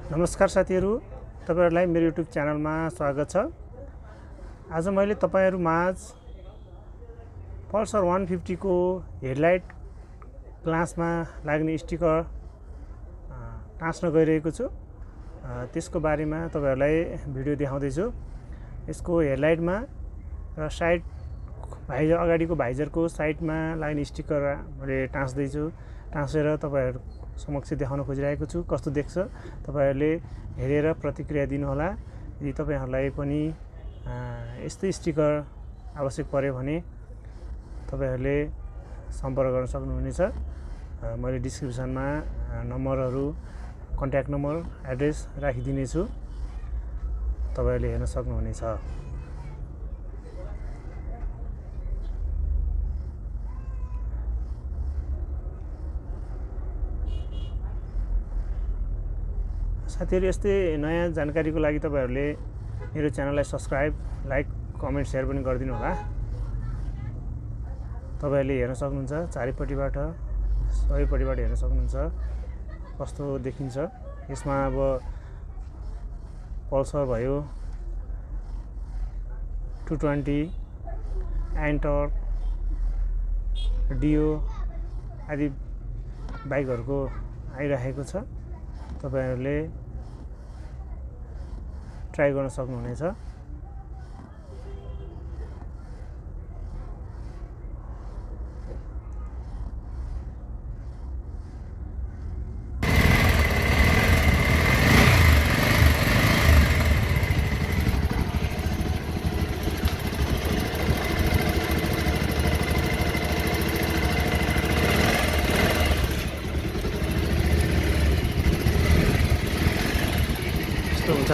नमस्कार साथीहरू, तपाईहरुलाई मेरो युट्युब च्यानलमा स्वागत छ। आज मैले तपाईहरु माझ पल्सर 150 को हेडलाइट ग्लासमा लाग्ने स्टिकर टाँच्न गइरहेको छु। त्यसको बारेमा तपाईहरुलाई भिडियो देखाउँदै छु। यसको हेडलाइटमा र साइड भाइजर अगाडिको भाइजरको साइडमा लाग्ने स्टिकर मैले टाँच्दै छु। टाँसेर तपाईहरु समक्ष देखाउन खोजिरहेको छु। कस्तो देख्छ तपाईहरुले हेरेर प्रतिक्रिया दिनु होला। यदि तपाईहरुलाई पनि यस्तै स्टिकर आवश्यक पर्यो भने तपाईहरुले सम्पर्क गर्न सक्नुहुनेछ। मैले डिस्क्रिप्सनमा नम्बरहरु, कन्ट्याक्ट नम्बर, एड्रेस राखिदिने छु। तपाईहरुले हेर्न सक्नुहुनेछ। साथीहरु, यस्तै नयाँ जानकारीको लागि तपाईहरुले मेरो च्यानललाई सब्स्क्राइब, लाइक, कमेन्ट, शेयर पनि गरिदिनु होला। तपाईहरुले हेर्न सक्नुहुन्छ, चारैपट्टिबाट सबैपट्टिबाट हेर्न सक्नुहुन्छ कस्तो देखिन्छ। यसमा अब पल्सर भयो, 220, एन्टर, डियो आदि बाइकहरुको आइरहेको छ। तपाईहरुले ट्राई गर्न सक्नुहुनेछ। यस्तो हुन्छ